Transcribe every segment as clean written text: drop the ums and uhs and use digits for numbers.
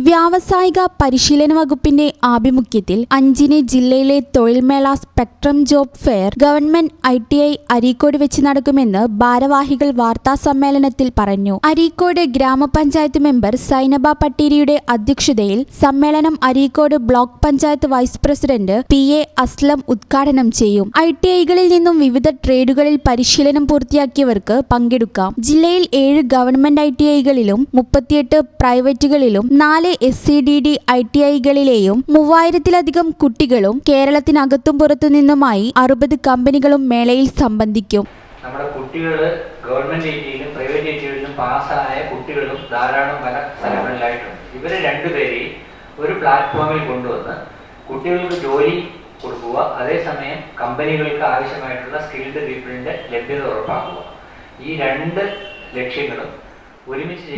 വ്യാവസായിക പരിശീലന വകുപ്പിന്റെ ആഭിമുഖ്യത്തിൽ 5-ന് ജില്ലയിലെ തൊഴിൽമേള spectrum job fair government ITI Areekode വെച്ച് നടക്കുമെന്ന് ഭാരവാഹികൾ വാർത്താസമ്മേളനത്തിൽ പറഞ്ഞു. അരീക്കോട് ഗ്രാമപഞ്ചായത്ത് മെമ്പർ സൈനബ പട്ടീരിയുടെ അധ്യക്ഷതയിൽ സമ്മേളനം Areekode block panchayat vice president PA Aslam ഉദ്ഘാടനം ചെയ്യും. ITIകളിൽ നിന്നും വിവിധ ട്രേഡുകളിൽ പരിശീലനം പൂർത്തിയാക്കിയവർക്ക് പങ്കെടുക്കാം. ജില്ലയിൽ 7 ഗവൺമെന്റ് ITIകളിലും 38 പ്രൈവറ്റുകളിലും 4 SCDD ITIകളിലെയും 3000-ലധികം കുട്ടികളും കേരളത്തിനകത്തും പുറത്തു നിന്നുമായി 60 കമ്പനികളും മേളയിൽ സംബന്ധിക്കും. നമ്മുടെ കുട്ടികൾ ഗവൺമെന്റ് ITIയിലും പ്രൈവറ്റ് ITIയിലും പാസ്സായ കുട്ടികളും ധാരാളം പല സ്ഥലങ്ങളിലായിട്ടുണ്ട്. ഇവരെ രണ്ടുപേരെയും ഒരു പ്ലാറ്റ്ഫോമിൽ കൊണ്ടുവന്ന് കുട്ടികൾക്ക് ജോലി കൊടുക്കുക, അതേസമയം കമ്പനികൾക്ക് ആവശ്യമായിട്ടുള്ള സ്കിൽഡ് പീപ്പിളിന്റെ ലഭ്യത ഉറപ്പാക്കുക. ഈ 2 ലക്ഷ്യങ്ങളും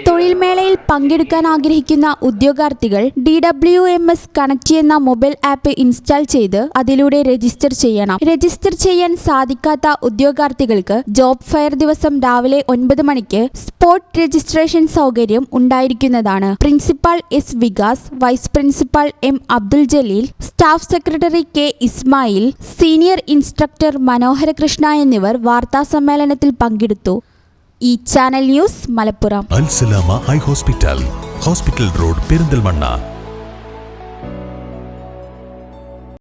തൊഴിൽമേളയിൽ പങ്കെടുക്കാൻ ആഗ്രഹിക്കുന്ന ഉദ്യോഗാർത്ഥികൾ DWMS കണക്ട് എന്ന മൊബൈൽ ആപ്പ് ഇൻസ്റ്റാൾ ചെയ്ത് അതിലൂടെ രജിസ്റ്റർ ചെയ്യണം. രജിസ്റ്റർ ചെയ്യാൻ സാധിക്കാത്ത ഉദ്യോഗാർത്ഥികൾക്ക് ജോബ് ഫെയർ ദിവസം രാവിലെ 9 മണിക്ക് സ്പോട്ട് രജിസ്ട്രേഷൻ സൗകര്യം ഉണ്ടായിരിക്കുന്നതാണ്. Principal S Vikas, vice principal M Abdul Jaleel, staff secretary K Ismail, senior instructor Manohara Krishna എന്നിവർ വാർത്താസമ്മേളനത്തിൽ പങ്കെടുത്തു. ഈ channel news Malappuram. Al Salama high hospital, hospital road, Perinthalmanna.